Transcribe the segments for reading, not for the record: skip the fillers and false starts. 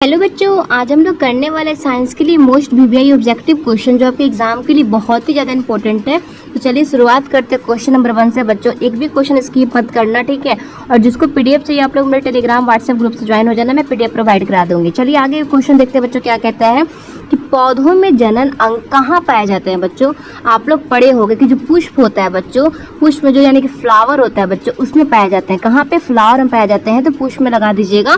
Hello बच्चों, आज हम लोग करने वाले साइंस के लिए मोस्ट वीवीआई ऑब्जेक्टिव क्वेश्चन जो आपके एग्जाम के लिए बहुत ही ज़्यादा इंपॉर्टेंट है। तो चलिए शुरुआत करते हैं क्वेश्चन नंबर 1 से। बच्चों एक भी क्वेश्चन स्किप मत करना, ठीक है। और जिसको पीडीएफ चाहिए आप लोग मेरे टेलीग्राम व्हाट्सएप ग्रुप से ज्वाइन हो जाना, मैं पीडीएफ प्रोवाइड करा दूंगी। चलिए आगे क्वेश्चन देखते हैं बच्चों। क्या कहता है कि पौधों में जनन अंग कहाँ पाए जाते हैं। बच्चों आप लोग पढ़े होंगे कि जो पुष्प होता है बच्चों, पुष्प में जो यानी कि फ्लावर होता है बच्चों, उसमें पाए जाते हैं। कहाँ पे फ्लावर में पाए जाते हैं, तो पुष्प में लगा दीजिएगा।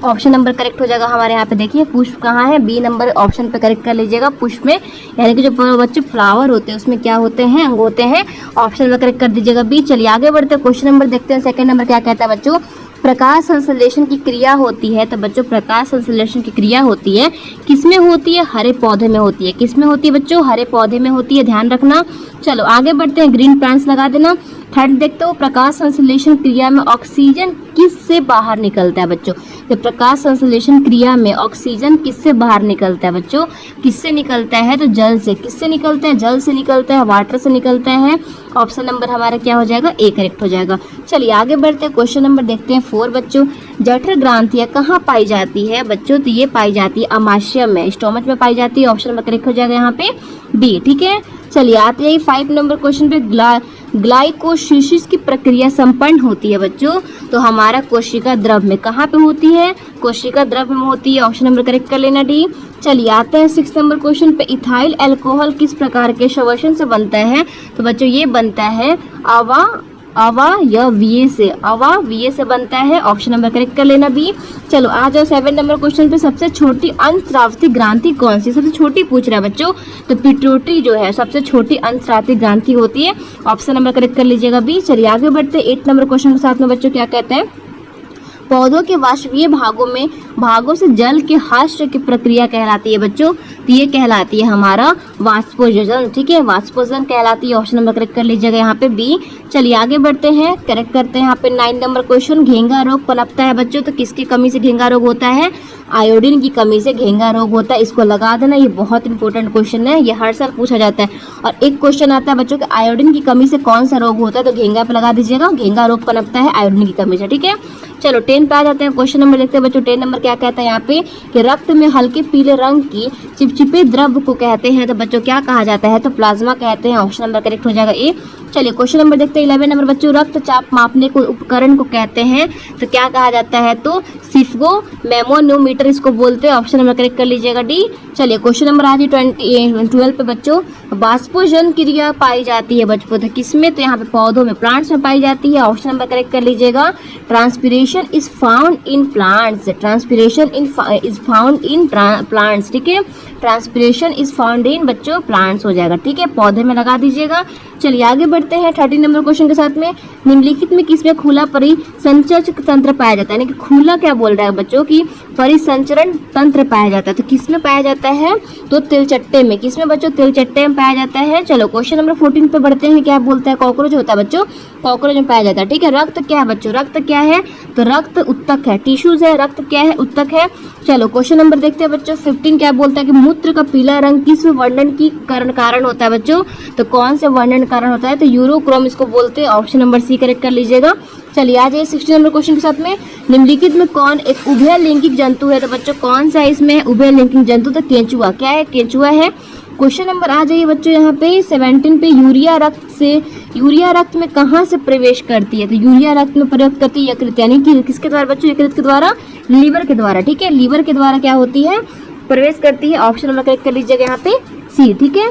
ऑप्शन नंबर करेक्ट हो जाएगा हमारे यहाँ पे। देखिए पुष्प कहाँ है, बी नंबर ऑप्शन पे करेक्ट कर लीजिएगा। पुष्प में यानी कि जो बच्चे फ्लावर होते हैं उसमें क्या होते हैं, अंग होते हैं। ऑप्शन में करेक्ट कर दीजिएगा बी। चलिए आगे बढ़ते हैं, क्वेश्चन नंबर देखते हैं। सेकंड नंबर क्या कहता है बच्चों, प्रकाश संश्लेषण की क्रिया होती है। तो बच्चों प्रकाश संश्लेषण की क्रिया होती है किसमें होती है, हरे पौधे में होती है। किसमें होती है बच्चों, हरे पौधे में होती है, ध्यान रखना। चलो आगे बढ़ते हैं, ग्रीन प्लांट्स लगा देना। थर्ड देखते हो, प्रकाश संश्लेषण क्रिया में ऑक्सीजन किससे बाहर निकलता है बच्चों। तो प्रकाश संश्लेषण क्रिया में ऑक्सीजन किससे बाहर निकलता है बच्चों, किससे निकलता है, तो जल से। किससे निकलता है, जल से निकलता है, वाटर से निकलता है। ऑप्शन नंबर हमारा क्या हो जाएगा, ए करेक्ट हो जाएगा। चलिए आगे बढ़ते हैं, क्वेश्चन नंबर देखते हैं 4 बच्चों। जठर ग्रंथियां कहाँ पाई जाती है बच्चों, तो ये पाई जाती है अमाशय में, स्टोमच में पाई जाती है। ऑप्शन नंबर करेक्ट हो जाएगा यहाँ पे बी, ठीक है। चलिए आते हैं 5 नंबर क्वेश्चन पे। ग्लाइकोलिसिस की प्रक्रिया संपन्न होती है बच्चों, तो हमारा कोशिका द्रव में कहाँ पे होती है, कोशिका द्रव में होती है। ऑप्शन नंबर करेक्ट कर लेना डी। चलिए आते हैं 6 नंबर क्वेश्चन पे। इथाइल अल्कोहल किस प्रकार के श्वसन से बनता है, तो बच्चों ये बनता है अवायवीय से, अवायवीय से बनता है। ऑप्शन नंबर करेक्ट कर लेना बी। चलो आ जाओ 7 नंबर क्वेश्चन पे। सबसे छोटी अंतस्रावी ग्रंथि कौन सी, सबसे छोटी पूछ रहा है बच्चों, तो पिट्यूटरी जो है सबसे छोटी अंतस्रावी ग्रंथि होती है। ऑप्शन नंबर करेक्ट कर लीजिएगा बी। चलिए आगे बढ़ते 8 नंबर क्वेश्चन के साथ में बच्चों। क्या कहते हैं, पौधों के वाष्पीय भागों से जल के हस्त की प्रक्रिया कहलाती है बच्चों, तो ये कहलाती है हमारा वाष्पोजन, ठीक है, वाष्पोजन कहलाती है। ऑप्शन नंबर करेक्ट कर लीजिएगा यहाँ पे बी। चलिए आगे बढ़ते हैं, करेक्ट करते हैं यहाँ पे 9 नंबर क्वेश्चन। घेंघा रोग पनपता है बच्चों, तो किसकी कमी से घेंघा रोग होता है, आयोडीन की कमी से घेंघा रोग होता है। इसको लगा देना, ये बहुत इंपॉर्टेंट क्वेश्चन है, ये हर साल पूछा जाता है। और एक क्वेश्चन आता है बच्चों कि आयोडीन की कमी से कौन सा रोग होता है, तो घेंघा पे लगा दीजिएगा, घेंघा रोग पनपता है आयोडीन की कमी से, ठीक है। चलो 10 पे आ जाते हैं, क्वेश्चन नंबर देखते हैं बच्चों। 10 नंबर क्या कहता है यहाँ पे कि रक्त में हल्के पीले रंग की चिपचिपे द्रव को कहते हैं, तो बच्चों क्या कहा जाता है, तो प्लाज्मा कहते हैं। ऑप्शन नंबर करेक्ट हो जाएगा ए। चलिए क्वेश्चन नंबर देखते हैं 11 नंबर बच्चों। रक्तचाप मापने को उपकरण को कहते हैं, तो क्या कहा जाता है, तो स्फिग्मोमेमोमीटर इसको बोलते हैं। ऑप्शन नंबर करेक्ट कर लीजिएगा डी। चलिए क्वेश्चन नंबर आज 12 पे बच्चों। वाष्पोजन क्रिया पाई जाती है बच्चों, तो किसमें, तो यहाँ पे पौधों में, प्लांट्स में पाई जाती है। ऑप्शन नंबर करेक्ट कर लीजिएगा। Transpiration is found in plants, transpiration is found in plants, ठीक है। ट्रांसपिरेशन इज फाउंड इन बच्चों प्लांट्स हो जाएगा, ठीक है, पौधे में लगा दीजिएगा। चलिए आगे बढ़ते हैं 13 नंबर क्वेश्चन के साथ में। निम्नलिखित में किसमें खुला परिसंचरण तंत्र पाया जाता है, यानी कि खुला क्या बोल रहा है बच्चों की परिसंचरण तंत्र पाया जाता है, तो किसमें पाया जाता है, तो तिलचट्टे में। किसमें बच्चों, तिलचट्टे में पाया जाता है। चलो क्वेश्चन नंबर 14 पे बढ़ते हैं। क्या बोलता है, कॉकरोच होता है बच्चों, कॉकरोच में पाया जाता है, ठीक है। रक्त क्या है बच्चों, रक्त क्या है, तो रक्त उत्तक है, टिश्यूज है, रक्त क्या है, उत्तक है। चलो क्वेश्चन नंबर देखते हैं बच्चों 15। क्या बोलता है कि मूत्र का पीला रंग किस वर्णन की कारण होता है बच्चों, तो कौन से वर्णन कारण होता है, तो यूरोक्रोम इसको बोलते हैं। ऑप्शन नंबर सी करेक्ट कर लीजिएगा। चलिए आ जाइए 16 नंबर क्वेश्चन के साथ में। निम्नलिखित में कौन एक उभय लिंगिक जंतु है, तो बच्चों कौन सा इसमें उभय लिंगिक जंतु, तो केंचुआ। क्या है, केंचुआ है। क्वेश्चन नंबर आ जाइए बच्चों यहाँ पे 17 पे। यूरिया रक्त में कहाँ से प्रवेश करती है, तो यूरिया रक्त में प्रवेश करती है यकृत, यानी कि किसके द्वारा बच्चों, यकृत के द्वारा, लीवर के द्वारा, ठीक है, लीवर के द्वारा क्या होती है, प्रवेश करती है। ऑप्शन नंबर करेक्ट कर लीजिएगा यहाँ पे सी, ठीक है।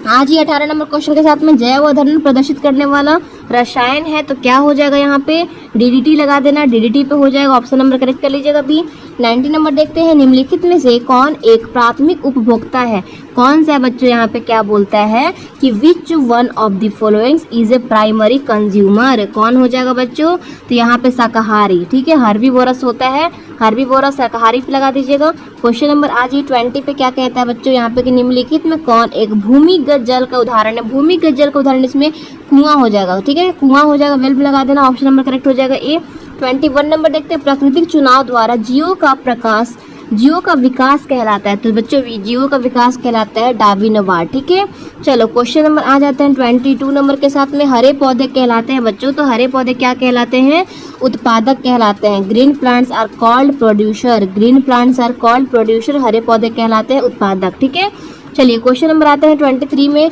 आज ही 18 नंबर क्वेश्चन के साथ में जैव अवधरण प्रदर्शित करने वाला रसायन है, तो क्या हो जाएगा यहाँ पे डीडीटी लगा देना, डीडीटी पे हो जाएगा। ऑप्शन नंबर करेक्ट कर लीजिएगा बी। 90 नंबर देखते हैं। निम्नलिखित में से कौन एक प्राथमिक उपभोक्ता है, कौन सा बच्चों यहाँ पे क्या बोलता है कि which one of the followings is a primary consumer, कौन हो जाएगा बच्चों, तो यहाँ पे शाकाहारी, ठीक है, हर्बीवोरस होता है, हर्बीवोरस शाकाहारी पे लगा दीजिएगा। क्वेश्चन नंबर आज ही 20 पे क्या कहता है बच्चों यहाँ पे कि निम्नलिखित में कौन एक भूमिगत जल का उदाहरण है, भूमिगत जल का उदाहरण इसमें कुआं हो जाएगा, ठीक है, कुआं हो जाएगा, वेल भी लगा देना। ऑप्शन नंबर करेक्ट हो जाएगा ए। 21 नंबर देखते हैं। प्राकृतिक चुनाव द्वारा जीवों का प्रकाश जीवों का विकास कहलाता है? तो बच्चों जीवों का विकास कहलाता है डार्विनवाद। ठीक है, चलो क्वेश्चन नंबर आ जाते हैं 22 नंबर के साथ में। हरे पौधे कहलाते हैं बच्चों, तो हरे पौधे क्या कहलाते हैं? उत्पादक कहलाते हैं। Green plants are called producer, green plants are called producer, हरे पौधे कहलाते हैं उत्पादक। ठीक है, चलिए क्वेश्चन नंबर आते हैं 23 में।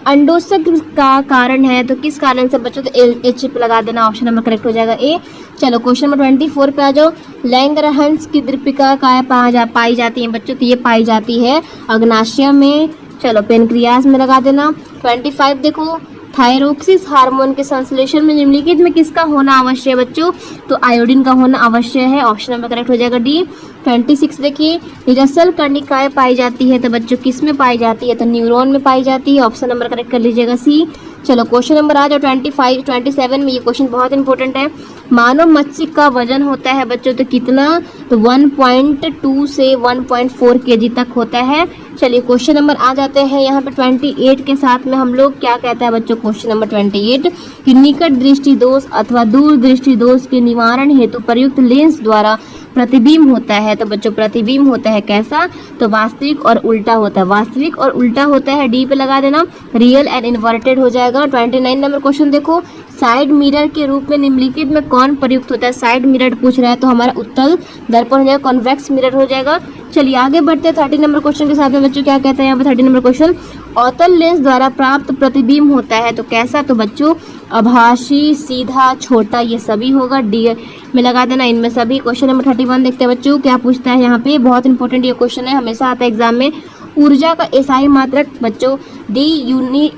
अंडोत्सर्ग का कारण है, तो किस कारण से बच्चों? तो एच पे लगा देना, ऑप्शन नंबर करेक्ट हो जाएगा ए। चलो क्वेश्चन नंबर 24 पे आ जाओ। लैंगरहंस की दीपिका काय पाई जाती है बच्चों? तो ये पाई जाती है अग्नाशय में। चलो पेनक्रियास में लगा देना। 25 देखो, थायरोक्सिस हार्मोन के संश्लेषण में निम्नलिखित में किसका होना आवश्यक है बच्चों? तो आयोडीन का होना आवश्यक है, ऑप्शन नंबर करेक्ट हो जाएगा डी। 26 देखिए, निरसल कर्णिकाएं पाई जाती है, तो बच्चों किस में पाई जाती है? तो न्यूरॉन में पाई जाती है, ऑप्शन नंबर करेक्ट कर लीजिएगा सी। चलो क्वेश्चन नंबर आ जाओ 27 में। ये क्वेश्चन बहुत इंपॉर्टेंट है। मानव मत्स्य का वजन होता है बच्चों तो कितना? तो 1.2 से 1.4 kg तक होता है। चलिए क्वेश्चन नंबर आ जाते हैं यहाँ पे 28 के साथ में। हम लोग क्या कहते हैं बच्चों? क्वेश्चन नंबर 28 कि निकट दृष्टि दोष अथवा दूर दृष्टि दोष के निवारण हेतु प्रयुक्त लेंस द्वारा प्रतिबिंब होता है। तो बच्चों प्रतिबिंब होता है कैसा? तो वास्तविक और उल्टा होता है, वास्तविक और उल्टा होता है, डी पे लगा देना, रियल एंड इन्वर्टेड हो जाएगा। 29 नंबर क्वेश्चन देखो, साइड मिरर के रूप में निम्नलिखित में कौन प्रयुक्त होता है? साइड मिरर पूछ रहा है तो हमारा उत्तल दर्पण हो जाएगा, कॉन्वेक्स मिरर हो जाएगा। चलिए आगे बढ़ते हैं 30 नंबर क्वेश्चन के साथ में। बच्चों क्या कहते हैं यहाँ पे 30 नंबर क्वेश्चन, अवतल लेंस द्वारा प्राप्त प्रतिबिंब होता है तो कैसा? तो बच्चों आभासी, सीधा, छोटा, ये सभी होगा, डी में लगा देना इनमें सभी। क्वेश्चन नंबर 31 देखते हैं बच्चों क्या पूछता है यहाँ पे, बहुत इंपॉर्टेंट ये क्वेश्चन है, हमेशा आता है एग्जाम में। ऊर्जा का एसआई मात्रक बच्चों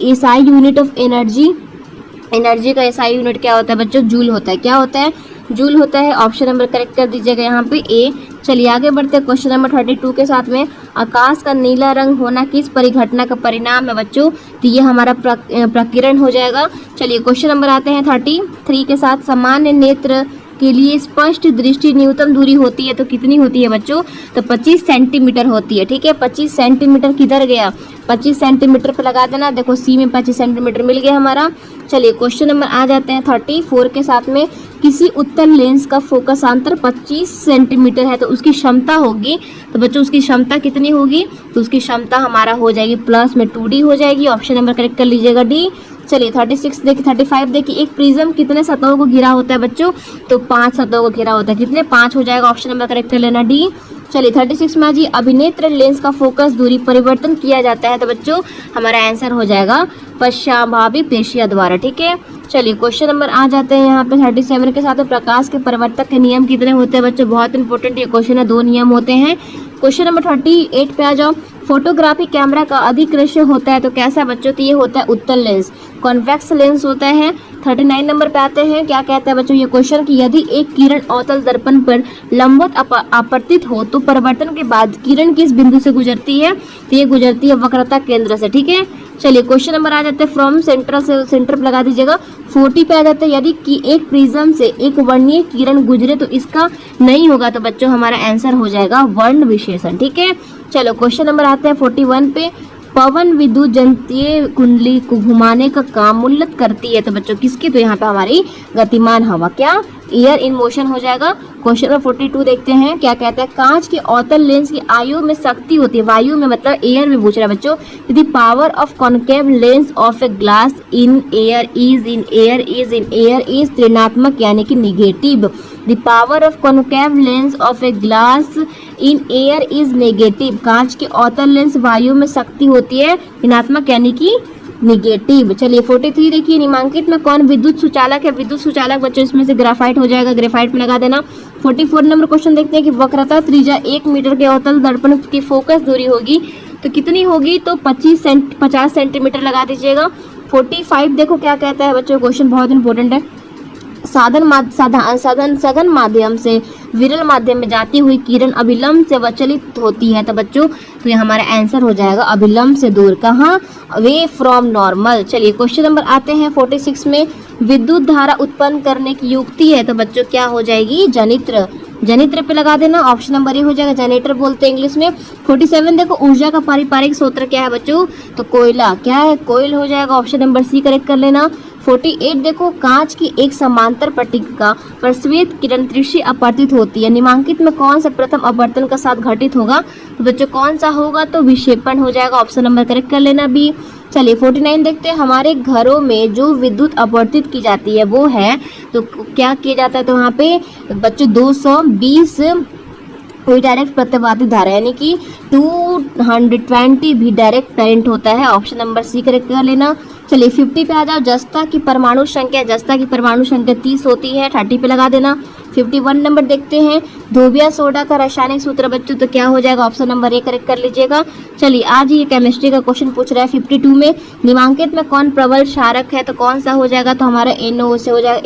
SI unit of energy, energy का एसआई यूनिट क्या होता है बच्चों? जूल होता है। क्या होता है? जूल होता है, ऑप्शन नंबर करेक्ट कर दीजिएगा यहाँ पे ए। चलिए आगे बढ़ते हैं क्वेश्चन नंबर 32 के साथ में। आकाश का नीला रंग होना किस परिघटना का परिणाम है बच्चों? तो ये हमारा प्रकीर्णन हो जाएगा। चलिए क्वेश्चन नंबर आते हैं 33 के साथ। सामान्य नेत्र के लिए स्पष्ट दृष्टि न्यूनतम दूरी होती है तो कितनी होती है बच्चों? तो 25 सेंटीमीटर होती है। ठीक है, 25 सेंटीमीटर किधर गया? 25 सेंटीमीटर पे लगा देना, देखो सी में 25 सेंटीमीटर मिल गया हमारा। चलिए क्वेश्चन नंबर आ जाते हैं 34 के साथ में। किसी उत्तल लेंस का फोकस अंतर 25 सेंटीमीटर है तो उसकी क्षमता होगी, तो बच्चों उसकी क्षमता कितनी होगी? तो उसकी क्षमता हमारा हो जाएगी प्लस में 2D हो जाएगी, ऑप्शन नंबर करेक्ट कर लीजिएगा डी। चलिए 35 देखिए, एक प्रिज्म कितने सतहों को घिरा होता है बच्चों? तो 5 सतहों को घिरा होता है, कितने? 5 हो जाएगा, ऑप्शन नंबर करेक्ट कर लेना डी। चलिए 36 में जी, अभिनेत्र लेंस का फोकस दूरी परिवर्तन किया जाता है तो बच्चों हमारा आंसर हो जाएगा पश्चाभावी पेशिया द्वारा। ठीक है, चलिए क्वेश्चन नंबर आ जाते हैं यहाँ पे 37 के साथ। प्रकाश के परिवर्तक के नियम कितने होते हैं बच्चों? बहुत इंपॉर्टेंट ये क्वेश्चन है, 2 नियम होते हैं। क्वेश्चन नंबर 38 पे आ जाओ। फोटोग्राफी कैमरा का अधिक दृश्य होता है तो कैसा बच्चों? तो ये होता है उत्तल लेंस, कॉन्वेक्स लेंस होता है। 39 नंबर पे आते हैं, क्या कहता है बच्चों ये क्वेश्चन कि यदि एक किरण अवतल दर्पण पर लंबवत अपवर्तित हो तो परिवर्तन के बाद किरण किस बिंदु से गुजरती है? तो ये गुजरती है वक्रता केंद्र से। ठीक है, चलिए क्वेश्चन नंबर आ जाते हैं फ्रॉम सेंटर से, सेंटर पे लगा दीजिएगा। 40 पे आ जाते हैं, यदि कि एक प्रिज्म से एक वर्णीय किरण गुजरे तो इसका नहीं होगा तो बच्चों हमारा आंसर हो जाएगा वर्ण विशेषण। ठीक है, चलो क्वेश्चन नंबर आते हैं 41 पे। पवन विद्युत जंतीय कुंडली को घुमाने का काम उल्लत करती है तो बच्चों किसकी? तो यहाँ पे हमारी गतिमान हवा, क्या? एयर इन मोशन हो जाएगा। क्वेश्चन नंबर 42 देखते हैं, क्या कहता है? कांच के अवतल लेंस की आयु में शक्ति होती है, वायु में मतलब एयर में पूछ रहा है बच्चों। यदि power of concave lens of a glass in air is ऋणात्मक यानी कि negative. The power of concave lens of a glass in air is negative. कांच के अवतल लेंस वायु में शक्ति होती है ऋणात्मक यानी कि निगेटिव। चलिए 43 देखिए, निम्नांकित में कौन विद्युत सुचालक है? विद्युत सुचालक बच्चों इसमें से ग्रेफाइट हो जाएगा, ग्रेफाइट में लगा देना। 44 नंबर क्वेश्चन देखते हैं कि वक्रता त्रिज्या 1 मीटर के अवतल दर्पण की फोकस दूरी होगी तो कितनी होगी? तो 50 सेंटीमीटर लगा दीजिएगा। 45 देखो क्या कहता है बच्चों, क्वेश्चन बहुत इंपॉर्टेंट है। सघन माध्यम से विरल माध्यम में जाती हुई किरण अभिलंब से विचलित होती है तो बच्चों तो ये हमारा आंसर हो जाएगा अभिलंब से दूर, कहाँ? Away from normal. चलिए क्वेश्चन नंबर आते हैं 46 में। विद्युत धारा उत्पन्न करने की युक्ति है तो बच्चों क्या हो जाएगी? जनित्र, जनित्र पे लगा देना, ऑप्शन नंबर ए हो जाएगा, जनरेटर बोलते हैं इंग्लिश में। 47 देखो, ऊर्जा का पारिपारिक सूत्र क्या है बच्चों? तो कोयला, क्या है? कोयल हो जाएगा, ऑप्शन नंबर सी करेक्ट कर लेना। 48 देखो, कांच की एक समांतर पट्टिका पर श्वेत किरण दृश्य अपवर्तित होती है, निम्नलिखित में कौन सा प्रथम अपवर्तन का साथ घटित होगा? तो बच्चों कौन सा होगा? तो विक्षेपण हो जाएगा, ऑप्शन नंबर करेक्ट कर लेना बी। चलिए 49 देखते हैं, हमारे घरों में जो विद्युत अपवर्तित की जाती है वो है, तो क्या किया जाता है? तो वहाँ पे बच्चों 220 कोई डायरेक्ट प्रतिवादित धारा यानी कि 220 भी डायरेक्ट करंट होता है, ऑप्शन नंबर सी करेक्ट कर लेना। चलिए 50 पे आ जाओ, जस्ता की परमाणु संख्या 30 होती है, 30 पे लगा देना। 51 नंबर देखते हैं, धोबिया सोडा का रासायनिक सूत्र बच्चों तो क्या हो जाएगा? ऑप्शन नंबर ए करेक्ट कर लीजिएगा। चलिए आज ये केमिस्ट्री का क्वेश्चन पूछ रहा है 52 में, निम्नलिखित में कौन प्रबल क्षारक है? तो कौन सा हो जाएगा? तो हमारा NO से हो जाएगा,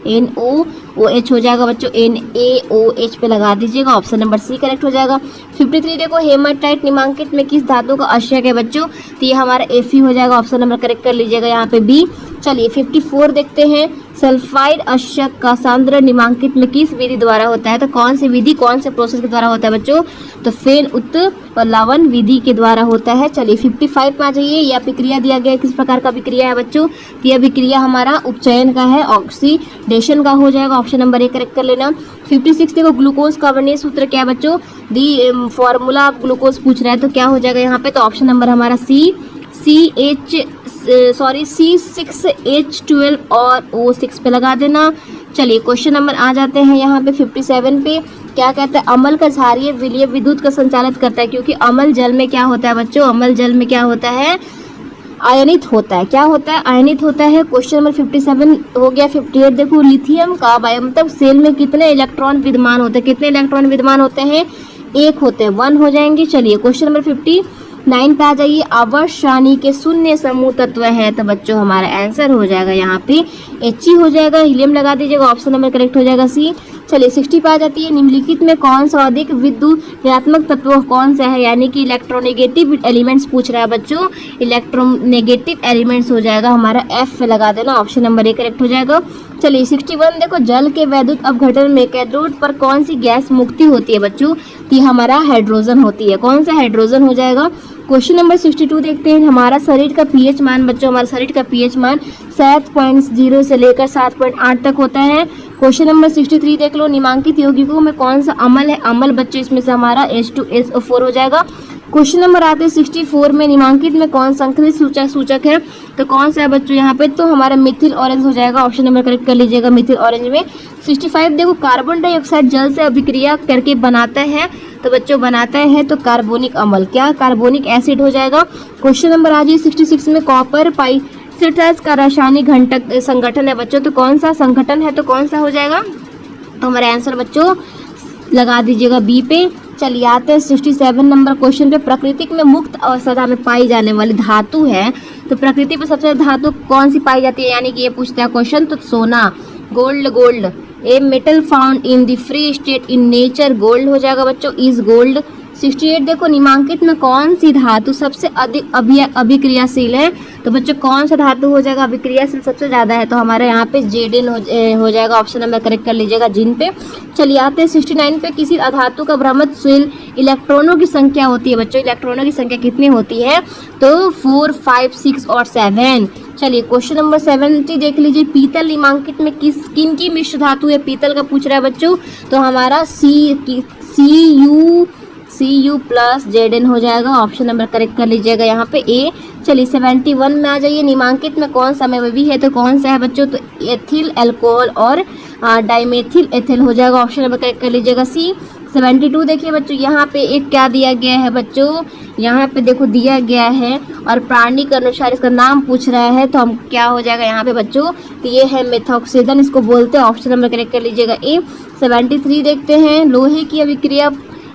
NOOH हो जाएगा बच्चों, NaOH पे लगा दीजिएगा, ऑप्शन नंबर सी करेक्ट हो जाएगा। 53 देखो, हेमाटाइट निम्नलिखित में किस धातु का अयस्क है बच्चों? तो ये हमारा Fe हो जाएगा, ऑप्शन नंबर करेक्ट कर लीजिएगा यहाँ पे बी। चलिए 54 देखते हैं, सल्फाइड अयस्क का सांद्रण निम्नलिखित में किस विधि द्वारा होता है? तो कौन सी विधि, कौन से प्रोसेस के द्वारा होता है बच्चों? तो फेन उत्प्लावन विधि के द्वारा होता है। चलिए 55 में आ जाइए, यह अभिक्रिया दिया गया है, किस प्रकार का अभिक्रिया है बच्चों? तो यह अभिक्रिया हमारा उपचयन का है, ऑक्सीडेशन का हो जाएगा, ऑप्शन नंबर ए करेक्ट कर लेना। 56 देखो, ग्लूकोज का वर्णीय सूत्र क्या है बच्चों? दी फॉर्मूला ऑफ ग्लूकोज पूछ रहा है, तो क्या हो जाएगा यहाँ पे? तो ऑप्शन नंबर हमारा C6H12 और O6 पे लगा देना। चलिए क्वेश्चन नंबर आ जाते हैं यहाँ पे 57 पे, क्या कहता है? अम्ल का क्षारीय विलय विद्युत का संचालित करता है, क्योंकि अम्ल जल में क्या होता है बच्चों? अम्ल जल में क्या होता है? आयनित होता है। क्या होता है? आयनित होता है। क्वेश्चन नंबर 57 हो गया। 58 देखो, लिथियम का मतलब सेल में कितने इलेक्ट्रॉन विद्यमान होते हैं? कितने इलेक्ट्रॉन विद्यमान होते हैं? 1 होते हैं, 1 हो जाएंगे। चलिए क्वेश्चन नंबर 59 पे आ जाइए, आवर्त सारणी के शून्य समूह तत्व है, तो बच्चों हमारा आंसर हो जाएगा यहाँ पे He हो जाएगा, हीलियम लगा दीजिएगा, ऑप्शन नंबर करेक्ट हो जाएगा सी। चलिए 60 पे आ जाती है, निम्नलिखित में कौन सा अधिक विद्युत ऋणात्मक तत्व कौन सा है? यानी कि इलेक्ट्रोनेगेटिव एलिमेंट्स पूछ रहा है बच्चों, इलेक्ट्रोनेगेटिव एलिमेंट्स हो जाएगा हमारा F पे लगा देना, ऑप्शन नंबर ए करेक्ट हो जाएगा। चलिए 61 देखो, जल के वैद्युत अपघटन में कैथोड पर कौन सी गैस मुक्ति होती है बच्चों? तो हमारा हाइड्रोजन होती है। कौन सा हाइड्रोजन हो जाएगा? क्वेश्चन नंबर 62 देखते हैं, हमारा शरीर का पीएच मान बच्चों, हमारा शरीर का पीएच मान 7.0 से लेकर 7.8 तक होता है। क्वेश्चन नंबर 63 देख लो, निम्नलिखित यौगिकों में कौन सा अम्ल है? अम्ल बच्चों इसमें से हमारा H2SO4 हो जाएगा। क्वेश्चन नंबर आते हैं 64 में, निम्नलिखित में कौन संकरित सूचक है? तो कौन सा है बच्चों यहाँ पे? तो हमारा मिथिल ऑरेंज हो जाएगा, ऑप्शन नंबर करेक्ट कर लीजिएगा, मिथिल ऑरेंज में। 65 देखो, कार्बन डाइऑक्साइड जल से अभिक्रिया करके बनाता है, तो बच्चों बनाता है तो कार्बोनिक अम्ल, क्या? कार्बोनिक एसिड हो जाएगा। क्वेश्चन नंबर आ जाइए 66 में, कॉपर पाइसेट्स का रासायनिक घटक संगठन है बच्चों, तो कौन सा संगठन है? तो कौन सा हो जाएगा? तो हमारा आंसर बच्चों लगा दीजिएगा बी पे। चलिए आते हैं 67 नंबर क्वेश्चन पे, प्रकृति में मुक्त अवस्था में पाई जाने वाली धातु है, तो प्रकृति में सबसे धातु कौन सी पाई जाती है? यानी कि ये पूछता है क्वेश्चन, तो सोना, gold, a metal found in the free state in nature, gold हो जाएगा बच्चों, इज गोल्ड। 68 देखो, निम्नलिखित में कौन सी धातु सबसे अधिक अभिक्रियाशील है? तो बच्चों कौन सा धातु हो जाएगा अभिक्रियाशील सबसे ज्यादा है? तो हमारे यहाँ पे जेडिन हो जाएगा, ऑप्शन नंबर करेक्ट कर लीजिएगा, जिन पे। चलिए आते हैं 69 पे, किसी अधातु का भ्रमणशील इलेक्ट्रॉनों की संख्या होती है बच्चों, इलेक्ट्रॉनों की संख्या कितनी होती है? तो 4, 5, 6 और 7। चलिए क्वेश्चन नंबर 70 देख लीजिए, पीतल निम्नलिखित में किन की मिश्र धातु है? पीतल का पूछ रहा है बच्चों, तो हमारा Cu प्लस Zn हो जाएगा, ऑप्शन नंबर करेक्ट कर लीजिएगा यहाँ पे ए। चलिए 71 में आ जाइए, निम्नलिखित में कौन सा समविभी है? तो कौन सा है बच्चों? तो एथिल अल्कोहल और डाइमेथिल एथिल हो जाएगा, ऑप्शन नंबर करेक्ट कर लीजिएगा सी। 72 देखिए बच्चों, यहाँ पे एक क्या दिया गया है बच्चों? यहाँ पे देखो दिया गया है और प्राणी के अनुसार इसका नाम पूछ रहा है, तो हम क्या हो जाएगा यहाँ पे बच्चों? तो ये है मेथॉक्सीजन, इसको बोलते हैं, ऑप्शन नंबर करेक्ट कर लीजिएगा ए। 73 देखते हैं, लोहे की अभिक्रिया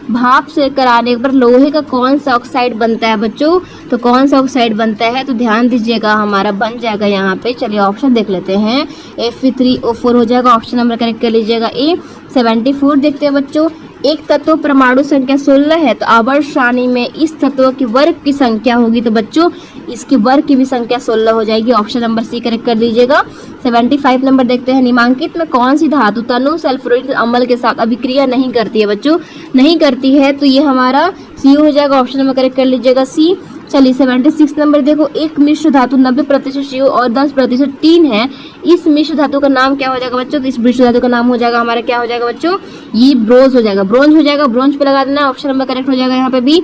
भाप से कराने पर लोहे का कौन सा ऑक्साइड बनता है बच्चों? तो कौन सा ऑक्साइड बनता है? तो ध्यान दीजिएगा, हमारा बन जाएगा यहाँ पे। चलिए ऑप्शन देख लेते हैं, Fe3O4 हो जाएगा, ऑप्शन नंबर करेक्ट कर लीजिएगा ए। 74 देखते हैं बच्चों, एक तत्व परमाणु संख्या 16 है, तो आवर्त सारणी में इस तत्व की वर्ग की संख्या होगी, तो बच्चों इसकी वर्ग की भी संख्या 16 हो जाएगी, ऑप्शन नंबर सी करेक्ट कर लीजिएगा। 75 नंबर देखते हैं, निम्नलिखित में कौन सी धातु तनु सल्फ्यूरिक अम्ल के साथ अभिक्रिया नहीं करती है बच्चों? नहीं करती है, तो ये हमारा सी हो जाएगा, ऑप्शन नंबर करेक्ट कर लीजिएगा सी। चलिए 76 नंबर देखो, एक मिश्र धातु 90% CO और 10% टीन है, इस मिश्र धातु का नाम क्या हो जाएगा बच्चों? तो इस मिश्र धातु का नाम हो जाएगा हमारा, क्या हो जाएगा बच्चों? ये ब्रोंज हो जाएगा, ब्रोंज हो जाएगा, ब्रोंज पे लगा देना, ऑप्शन नंबर करेक्ट हो जाएगा यहाँ पे भी।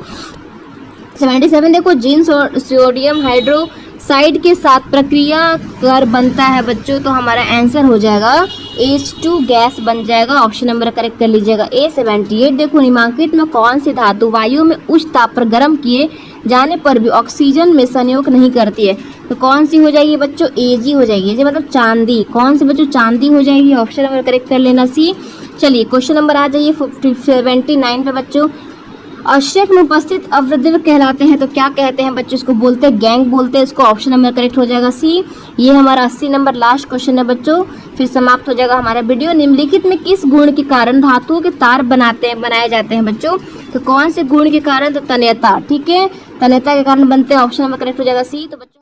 77 देखो, जिंक और सोडियम हाइड्रोक्साइड के साथ प्रक्रिया कर बनता है बच्चों, तो हमारा आंसर हो जाएगा H2 गैस बन जाएगा, ऑप्शन नंबर करेक्ट कर लीजिएगा। 78 देखो, निम्नलिखित में कौन सी धातु वायु में उच्च ताप पर गर्म किए जाने पर भी ऑक्सीजन में संयोग नहीं करती है? तो कौन सी हो जाएगी बच्चों? Ag हो जाएगी, ये मतलब चांदी। कौन सी बच्चों? चांदी हो जाएगी, ऑप्शन नंबर करेक्ट कर लेना सी। चलिए क्वेश्चन नंबर आ जाइए 79 पे बच्चों। अवक्षय में उपस्थित अवद्रव्य कहलाते हैं, तो क्या कहते हैं बच्चों? इसको बोलते हैं गैंग बोलते हैं इसको, ऑप्शन नंबर करेक्ट हो जाएगा सी। ये हमारा 80 नंबर लास्ट क्वेश्चन है बच्चों, फिर समाप्त हो जाएगा हमारा वीडियो। निम्नलिखित में किस गुण के कारण धातुओं के तार बनाए जाते हैं बच्चों? तो कौन से गुण के कारण? तो तन्यता, ठीक है, तन्यता के कारण बनते हैं, ऑप्शन नंबर करेक्ट हो जाएगा सी। तो बच्चों